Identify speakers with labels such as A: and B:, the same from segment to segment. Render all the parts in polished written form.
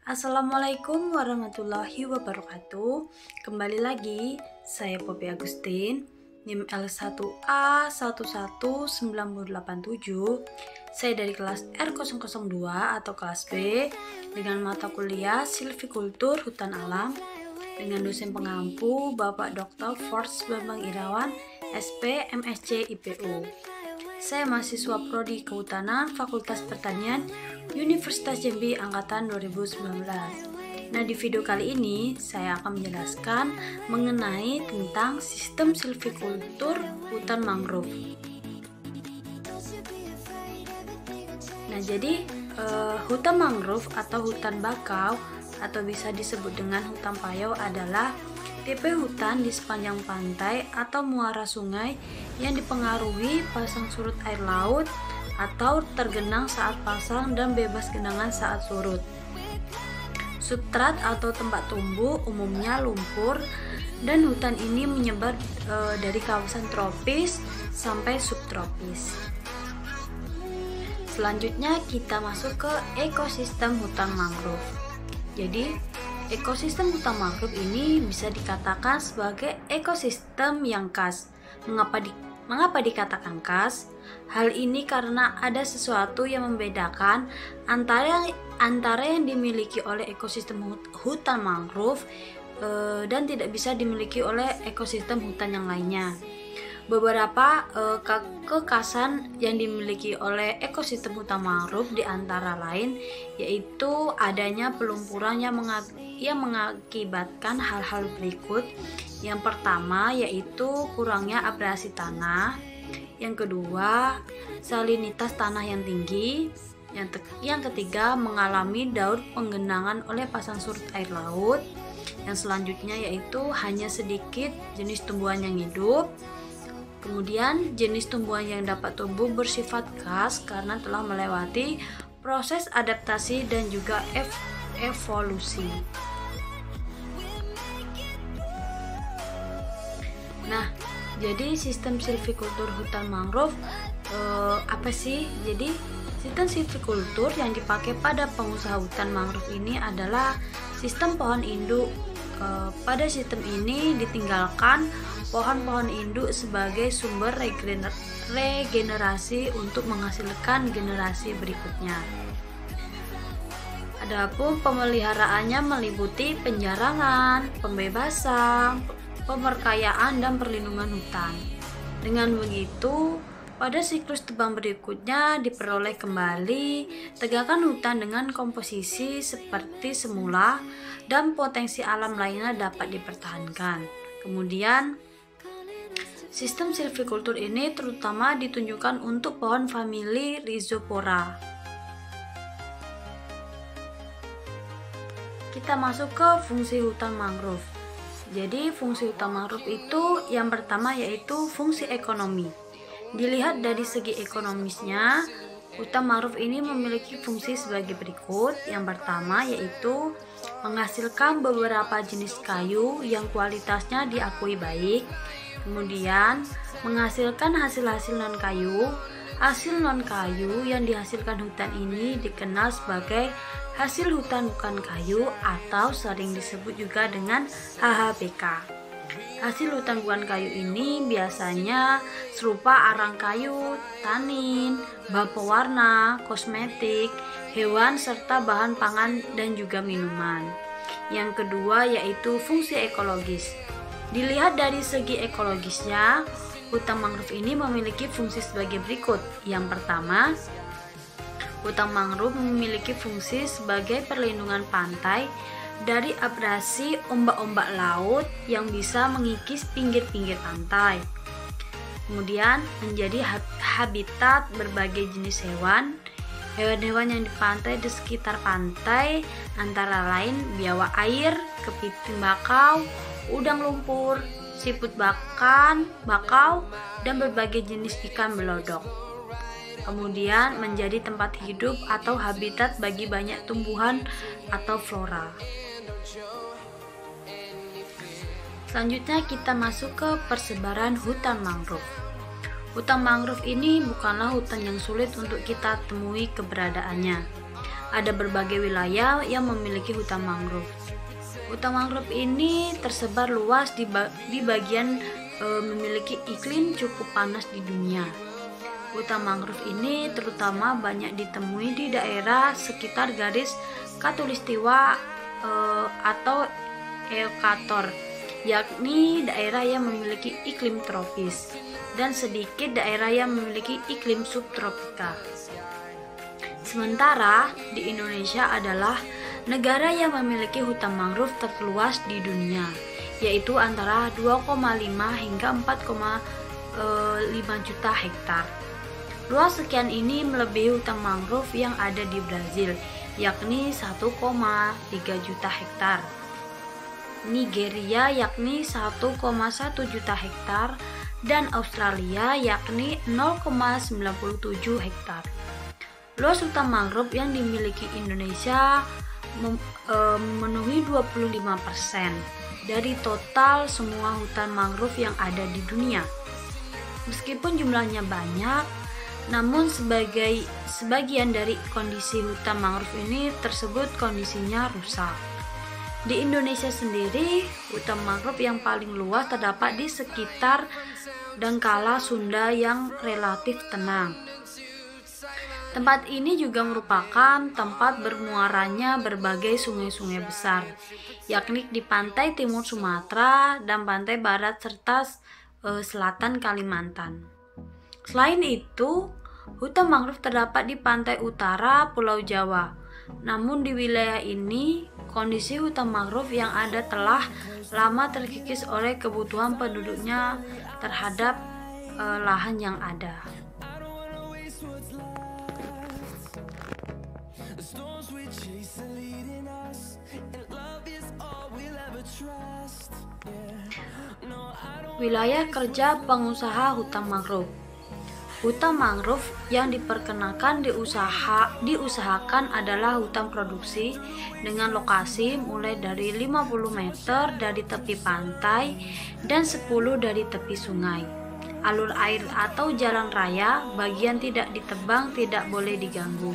A: Assalamualaikum warahmatullahi wabarakatuh. Kembali lagi, saya Poppy Agustin, NIM L1A11987. Saya dari kelas R002 atau kelas B dengan mata kuliah Silvikultur Hutan Alam dengan dosen pengampu Bapak Dr. Force Bambang Irawan, SP, MSc, IPU. Saya mahasiswa Prodi Kehutanan Fakultas Pertanian Universitas Jambi Angkatan 2019. Nah, di video kali ini saya akan menjelaskan mengenai tentang sistem silvikultur hutan mangrove. Nah, jadi hutan mangrove atau hutan bakau atau bisa disebut dengan hutan payau adalah tipe hutan di sepanjang pantai atau muara sungai yang dipengaruhi pasang surut air laut atau tergenang saat pasang dan bebas genangan saat surut. Substrat atau tempat tumbuh umumnya lumpur, dan hutan ini menyebar dari kawasan tropis sampai subtropis. Selanjutnya kita masuk ke ekosistem hutan mangrove. Jadi ekosistem hutan mangrove ini bisa dikatakan sebagai ekosistem yang khas. Mengapa dikatakan khas? Hal ini karena ada sesuatu yang membedakan antara yang dimiliki oleh ekosistem hutan mangrove dan tidak bisa dimiliki oleh ekosistem hutan yang lainnya. Beberapa kekhasan yang dimiliki oleh ekosistem hutan mangrove di antara lain yaitu adanya pelumpuran yang mengakibatkan hal-hal berikut. Yang pertama yaitu kurangnya abrasi tanah. Yang kedua, salinitas tanah yang tinggi. Yang ketiga, mengalami daur penggenangan oleh pasang surut air laut. Yang selanjutnya yaitu hanya sedikit jenis tumbuhan yang hidup. Kemudian jenis tumbuhan yang dapat tumbuh bersifat khas karena telah melewati proses adaptasi dan juga evolusi. Nah, jadi sistem silvikultur hutan mangrove apa sih? Jadi sistem silvikultur yang dipakai pada pengusaha hutan mangrove ini adalah sistem pohon induk. Pada sistem ini ditinggalkan pohon-pohon induk sebagai sumber regenerasi untuk menghasilkan generasi berikutnya. Adapun pemeliharaannya meliputi penjarangan, pembebasan, pemerkayaan, dan perlindungan hutan. Dengan begitu, pada siklus tebang berikutnya diperoleh kembali tegakan hutan dengan komposisi seperti semula dan potensi alam lainnya dapat dipertahankan. Kemudian, sistem silvikultur ini terutama ditunjukkan untuk pohon famili Rhizopora. Kita masuk ke fungsi hutan mangrove. Jadi fungsi hutan mangrove itu yang pertama yaitu fungsi ekonomi. Dilihat dari segi ekonomisnya, hutan mangrove ini memiliki fungsi sebagai berikut. Yang pertama yaitu menghasilkan beberapa jenis kayu yang kualitasnya diakui baik. Kemudian menghasilkan hasil-hasil non-kayu. Hasil non-kayu yang dihasilkan hutan ini dikenal sebagai hasil hutan bukan kayu atau sering disebut juga dengan HHBK. Hasil hutan bukan kayu ini biasanya serupa arang kayu, tanin, bahan pewarna, kosmetik, hewan, serta bahan pangan dan juga minuman. Yang kedua yaitu fungsi ekologis. Dilihat dari segi ekologisnya, hutan mangrove ini memiliki fungsi sebagai berikut. Yang pertama, hutan mangrove memiliki fungsi sebagai perlindungan pantai dari abrasi ombak-ombak laut yang bisa mengikis pinggir-pinggir pantai. Kemudian menjadi habitat berbagai jenis hewan. Hewan-hewan yang di pantai di sekitar pantai antara lain biawak air, kepiting bakau, udang lumpur, siput bakau, dan berbagai jenis ikan belodok. Kemudian menjadi tempat hidup atau habitat bagi banyak tumbuhan atau flora. Selanjutnya kita masuk ke persebaran hutan mangrove. Hutan mangrove ini bukanlah hutan yang sulit untuk kita temui keberadaannya. ada berbagai wilayah yang memiliki hutan mangrove. Hutan mangrove ini tersebar luas di bagian memiliki iklim cukup panas di dunia. Hutan mangrove ini terutama banyak ditemui di daerah sekitar garis khatulistiwa atau ekuator, yakni daerah yang memiliki iklim tropis dan sedikit daerah yang memiliki iklim subtropika. Sementara di Indonesia adalah negara yang memiliki hutan mangrove terluas di dunia, yaitu antara 2,5 hingga 4,5 juta hektar. Luas sekian ini melebihi hutan mangrove yang ada di Brazil, yakni 1,3 juta hektar. Nigeria yakni 1,1 juta hektar dan Australia yakni 0,97 hektar. Luas hutan mangrove yang dimiliki Indonesia memenuhi 25% dari total semua hutan mangrove yang ada di dunia. Meskipun jumlahnya banyak, namun sebagian dari kondisi hutan mangrove ini tersebut kondisinya rusak. Di Indonesia sendiri, hutan mangrove yang paling luas terdapat di sekitar Dangkala, Sunda yang relatif tenang. Tempat ini juga merupakan tempat bermuaranya berbagai sungai-sungai besar, yakni di pantai timur Sumatera dan pantai barat serta selatan Kalimantan. Selain itu, hutan mangrove terdapat di pantai utara Pulau Jawa. Namun di wilayah ini, kondisi hutan mangrove yang ada telah lama terkikis oleh kebutuhan penduduknya terhadap lahan yang ada. Wilayah kerja pengusaha hutan mangrove. Hutan mangrove yang diperkenakan diusahakan adalah hutan produksi dengan lokasi mulai dari 50 meter dari tepi pantai dan 10 dari tepi sungai. Alur air atau jalan raya bagian tidak ditebang tidak boleh diganggu.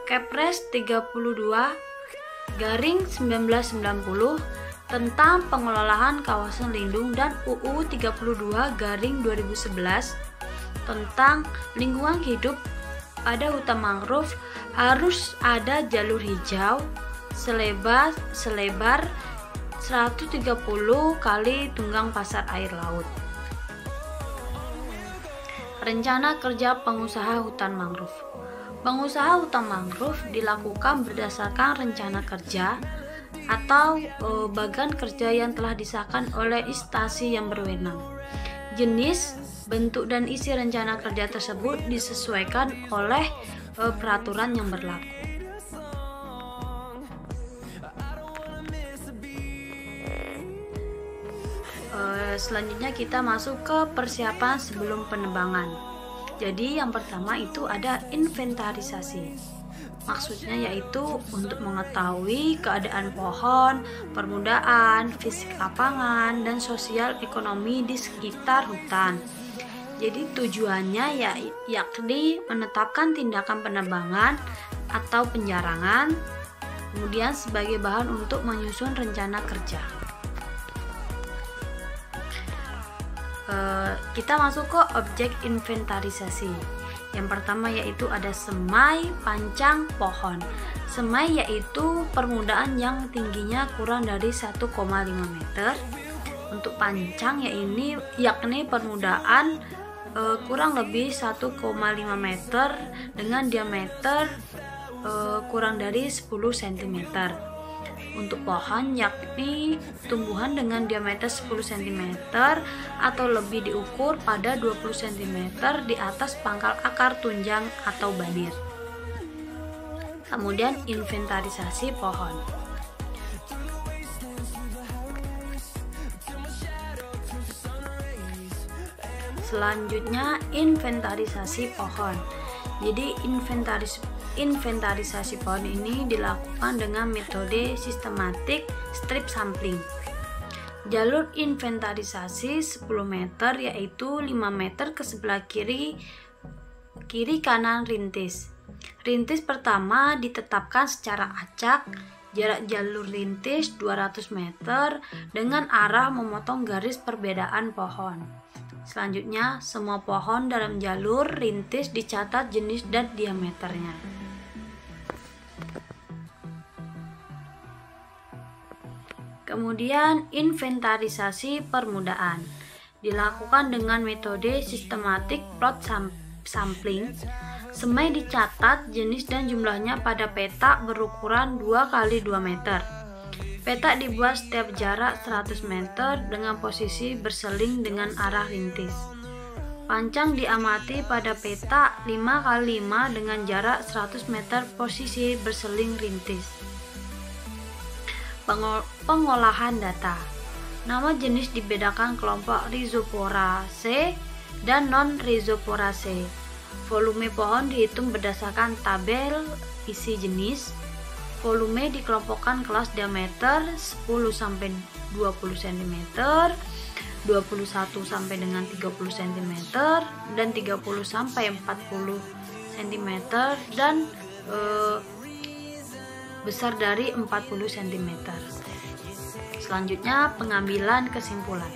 A: Kepres 32/1990 tentang pengelolaan kawasan lindung dan UU 32/2011 tentang lingkungan hidup pada hutan mangrove harus ada jalur hijau selebar 130 kali tunggang pasar air laut. Rencana kerja pengusaha hutan mangrove. Pengusaha hutan mangrove dilakukan berdasarkan rencana kerja atau bagan kerja yang telah disahkan oleh instansi yang berwenang. Jenis, bentuk, dan isi rencana kerja tersebut disesuaikan oleh peraturan yang berlaku. Selanjutnya kita masuk ke persiapan sebelum penebangan. Jadi yang pertama itu ada inventarisasi. Maksudnya yaitu untuk mengetahui keadaan pohon, permukaan, fisik lapangan, dan sosial ekonomi di sekitar hutan. Jadi tujuannya yakni menetapkan tindakan penebangan atau penjarangan, kemudian sebagai bahan untuk menyusun rencana kerja. Kita masuk ke objek inventarisasi. Yang pertama yaitu ada semai, pancang, pohon. Semai yaitu permukaan yang tingginya kurang dari 1,5 meter. Untuk pancang yakni permukaan kurang lebih 1,5 meter dengan diameter kurang dari 10 cm. Untuk pohon yakni tumbuhan dengan diameter 10 cm atau lebih diukur pada 20 cm di atas pangkal akar tunjang atau banir. Kemudian inventarisasi pohon. Selanjutnya inventarisasi pohon. Jadi inventarisasi pohon ini dilakukan dengan metode sistematik strip sampling. Jalur inventarisasi 10 meter yaitu 5 meter ke sebelah kiri kanan rintis. Rintis pertama ditetapkan secara acak, jarak jalur rintis 200 meter dengan arah memotong garis perbedaan pohon. Selanjutnya, semua pohon dalam jalur rintis dicatat jenis dan diameternya. Kemudian, inventarisasi permukaan dilakukan dengan metode sistematik plot sampling. Semai dicatat jenis dan jumlahnya pada peta berukuran 2x2 meter. Peta dibuat setiap jarak 100 meter dengan posisi berseling dengan arah rintis. Pancang diamati pada peta 5x5 dengan jarak 100 meter posisi berseling rintis. Pengolahan data. Nama jenis dibedakan kelompok Rhizoporaceae dan non-Rhizoporaceae. Volume pohon dihitung berdasarkan tabel isi jenis. Volume dikelompokkan kelas diameter 10 sampai 20 cm, 21 sampai dengan 30 cm, dan 30 sampai 40 cm, dan besar dari 40 cm. Selanjutnya, pengambilan kesimpulan.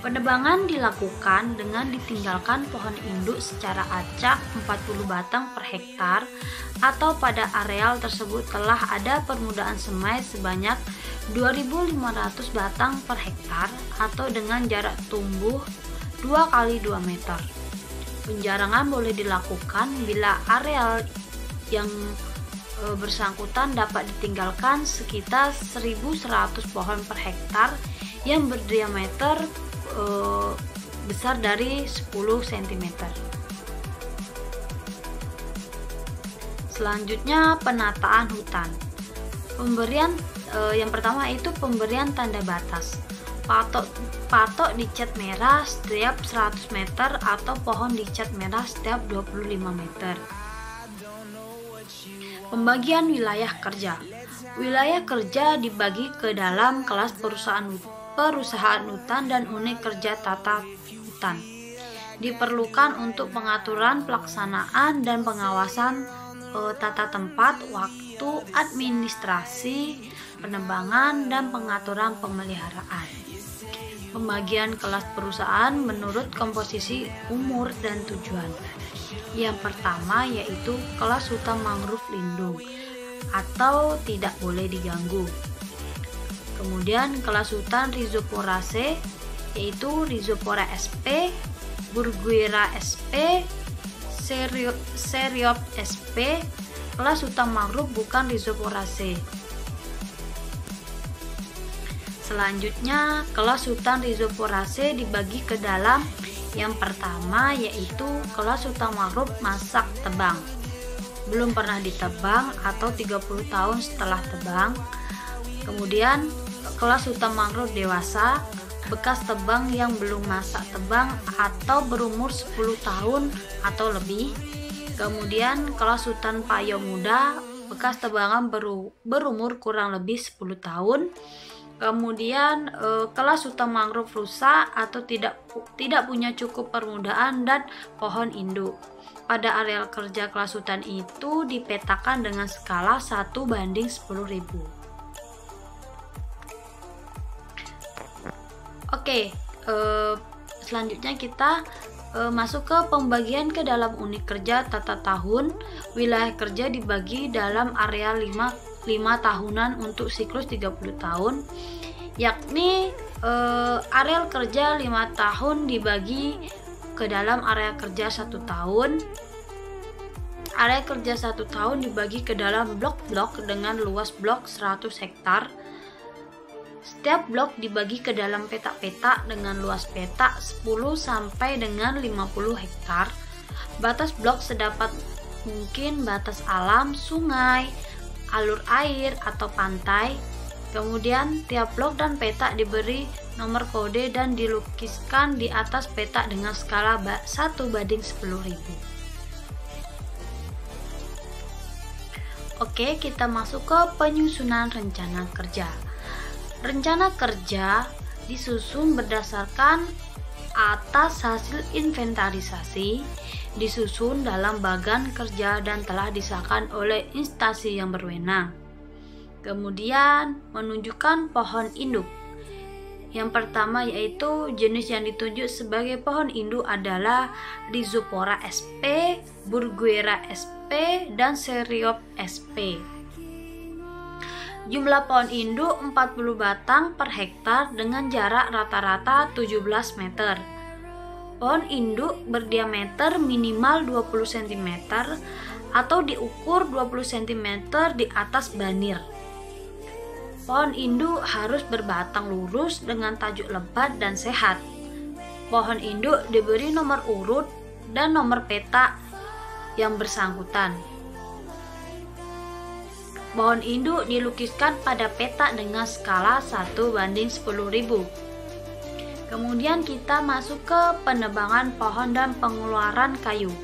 A: Penebangan dilakukan dengan ditinggalkan pohon induk secara acak 40 batang per hektar, atau pada areal tersebut telah ada permukaan semai sebanyak 2.500 batang per hektar atau dengan jarak tumbuh 2x2 meter. Penjarangan boleh dilakukan bila areal yang bersangkutan dapat ditinggalkan sekitar 1.100 pohon per hektar yang berdiameter besar dari 10 cm. Selanjutnya, penataan hutan. Pemberian yang pertama itu pemberian tanda batas. Patok dicat merah setiap 100 meter atau pohon dicat merah setiap 25 meter. Pembagian wilayah kerja. Wilayah kerja dibagi ke dalam kelas perusahaan hutan dan unit kerja tata hutan. Diperlukan untuk pengaturan pelaksanaan dan pengawasan tata tempat, waktu, administrasi, penebangan, dan pengaturan pemeliharaan. Pembagian kelas perusahaan menurut komposisi umur dan tujuan. Yang pertama yaitu kelas hutan mangrove lindung atau tidak boleh diganggu. Kemudian kelas hutan Rhizoporaceae yaitu Rhizopora sp, Burguera sp, Cereop sp. Kelas hutan mangrove bukan Rhizoporaceae. Selanjutnya, kelas hutan Rhizoporaceae dibagi ke dalam yang pertama yaitu kelas hutan mangrove masak tebang, belum pernah ditebang atau 30 tahun setelah tebang. Kemudian kelas hutan mangrove dewasa, bekas tebang yang belum masak tebang atau berumur 10 tahun atau lebih. Kemudian kelas hutan payau muda, bekas tebangan berumur kurang lebih 10 tahun. Kemudian kelas hutan mangrove rusak atau tidak punya cukup permukaan dan pohon induk. Pada areal kerja kelas hutan itu dipetakan dengan skala 1:10.000. Oke, selanjutnya kita masuk ke pembagian ke dalam unit kerja tata tahun. Wilayah kerja dibagi dalam area 5 tahunan untuk siklus 30 tahun, yakni areal kerja 5 tahun dibagi ke dalam area kerja 1 tahun. Area kerja 1 tahun dibagi ke dalam blok-blok dengan luas blok 100 hektar. Setiap blok dibagi ke dalam petak-petak dengan luas petak 10 sampai dengan 50 hektar. Batas blok sedapat mungkin batas alam, sungai, alur air, atau pantai. Kemudian tiap blok dan petak diberi nomor kode dan dilukiskan di atas petak dengan skala 1:10.000. Oke, kita masuk ke penyusunan rencana kerja. Rencana kerja disusun berdasarkan atas hasil inventarisasi, disusun dalam bagan kerja dan telah disahkan oleh instansi yang berwenang. Kemudian menunjukkan pohon induk. Yang pertama yaitu jenis yang ditunjuk sebagai pohon induk adalah Rhizopora sp, Burguera sp, dan Seriop sp. Jumlah pohon induk 40 batang per hektar dengan jarak rata-rata 17 meter. Pohon induk berdiameter minimal 20 cm atau diukur 20 cm di atas banir. Pohon induk harus berbatang lurus dengan tajuk lebat dan sehat. Pohon induk diberi nomor urut dan nomor peta yang bersangkutan. Pohon induk dilukiskan pada peta dengan skala 1:10.000. Kemudian kita masuk ke penebangan pohon dan pengeluaran kayu.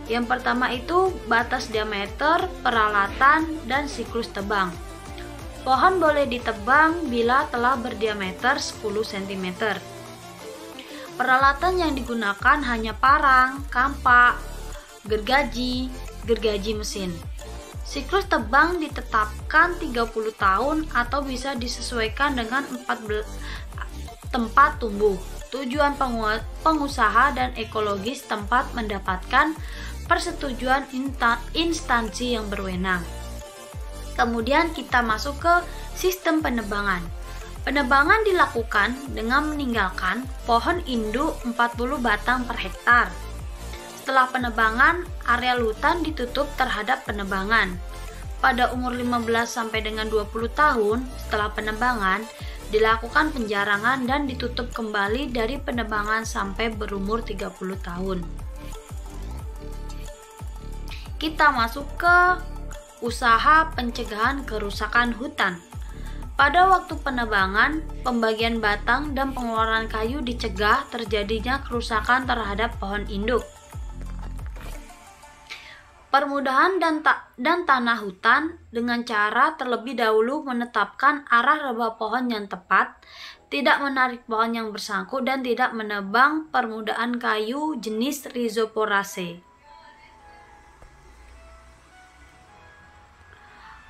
A: Yang pertama itu batas diameter, peralatan, dan siklus tebang. Pohon boleh ditebang bila telah berdiameter 10 cm. Peralatan yang digunakan hanya parang, kampak, gergaji mesin. Siklus tebang ditetapkan 30 tahun atau bisa disesuaikan dengan 14 tempat tumbuh. Tujuan pengusaha dan ekologis tempat mendapatkan persetujuan instansi yang berwenang. Kemudian kita masuk ke sistem penebangan. Penebangan dilakukan dengan meninggalkan pohon induk 40 batang per hektar. Setelah penebangan, areal hutan ditutup terhadap penebangan. Pada umur 15 sampai dengan 20 tahun setelah penebangan, dilakukan penjarangan dan ditutup kembali dari penebangan sampai berumur 30 tahun. Kita masuk ke usaha pencegahan kerusakan hutan. Pada waktu penebangan, pembagian batang dan pengeluaran kayu dicegah terjadinya kerusakan terhadap pohon induk. Permudahan dan tanah hutan dengan cara terlebih dahulu menetapkan arah rebah pohon yang tepat, tidak menarik pohon yang bersangkut, dan tidak menebang permudahan kayu jenis Rhizoporaceae.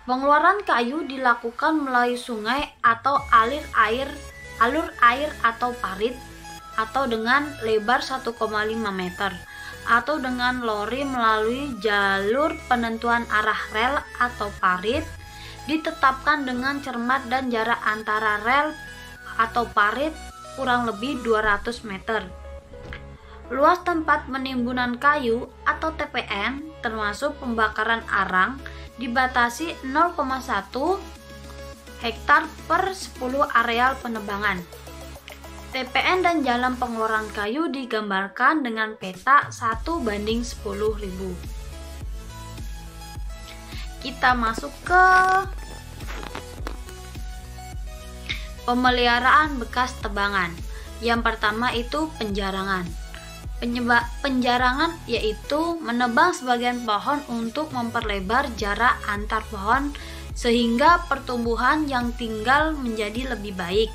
A: Pengeluaran kayu dilakukan melalui sungai atau alur air atau parit, atau dengan lebar 1,5 meter, atau dengan lori melalui jalur penentuan arah rel atau parit, ditetapkan dengan cermat dan jarak antara rel atau parit kurang lebih 200 meter. Luas tempat penimbunan kayu atau TPN termasuk pembakaran arang dibatasi 0,1 hektar per 10 areal penebangan. TPN dan jalan pengeluaran kayu digambarkan dengan peta 1:10.000. Kita masuk ke pemeliharaan bekas tebangan. Yang pertama itu penjarangan. Penjarangan yaitu menebang sebagian pohon untuk memperlebar jarak antar pohon sehingga pertumbuhan yang tinggal menjadi lebih baik.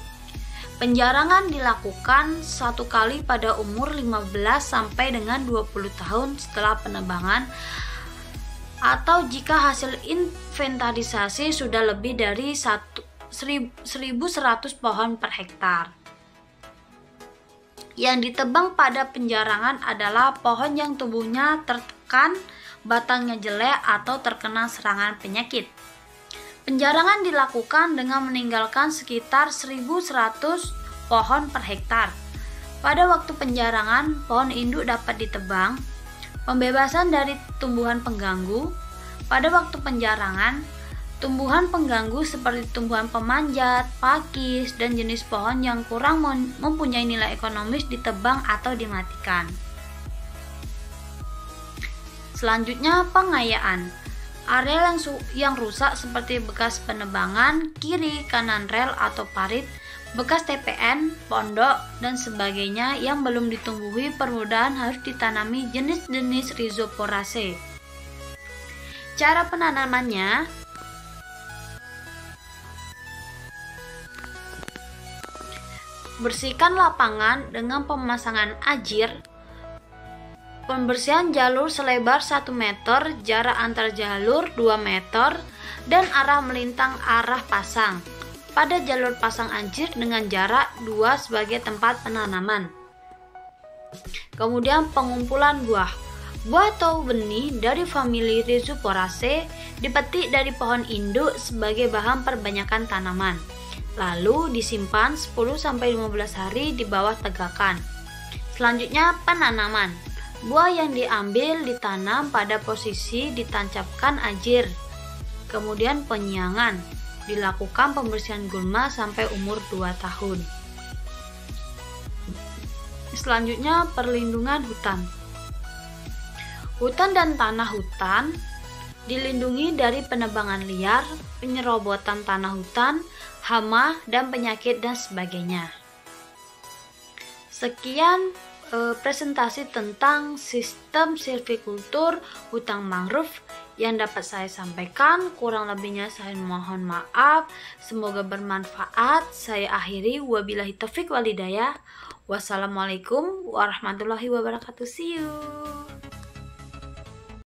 A: Penjarangan dilakukan satu kali pada umur 15 sampai dengan 20 tahun setelah penebangan, atau jika hasil inventarisasi sudah lebih dari 1.100 pohon per hektar. Yang ditebang pada penjarangan adalah pohon yang tubuhnya tertekan, batangnya jelek, atau terkena serangan penyakit. Penjarangan dilakukan dengan meninggalkan sekitar 1.100 pohon per hektar. Pada waktu penjarangan, pohon induk dapat ditebang. Pembebasan dari tumbuhan pengganggu. Pada waktu penjarangan, tumbuhan pengganggu seperti tumbuhan pemanjat, pakis, dan jenis pohon yang kurang mempunyai nilai ekonomis ditebang atau dimatikan. Selanjutnya, pengayaan. Area yang rusak seperti bekas penebangan, kiri kanan rel atau parit, bekas TPN, pondok, dan sebagainya yang belum ditumbuhi permudahan harus ditanami jenis-jenis Rhizoporaceae. Cara penanamannya, bersihkan lapangan dengan pemasangan ajir Pembersihan jalur selebar 1 meter, jarak antar jalur 2 meter, dan arah melintang arah pasang pada jalur pasang anjir dengan jarak 2 sebagai tempat penanaman. Kemudian pengumpulan buah. Buah atau benih dari famili Rhizoporaceae dipetik dari pohon induk sebagai bahan perbanyakan tanaman. Lalu disimpan 10-15 hari di bawah tegakan. Selanjutnya penanaman. Buah yang diambil ditanam pada posisi ditancapkan anjir. Kemudian penyiangan. Dilakukan pembersihan gulma sampai umur 2 tahun. Selanjutnya perlindungan hutan. Hutan dan tanah hutan dilindungi dari penebangan liar, penyerobotan tanah hutan, hama, dan penyakit dan sebagainya. Sekian presentasi tentang sistem silvikultur hutan mangrove yang dapat saya sampaikan. Kurang lebihnya saya mohon maaf. Semoga bermanfaat. Saya akhiri, wabillahi taufiq wal hidayah. Wassalamualaikum warahmatullahi wabarakatuh. See you.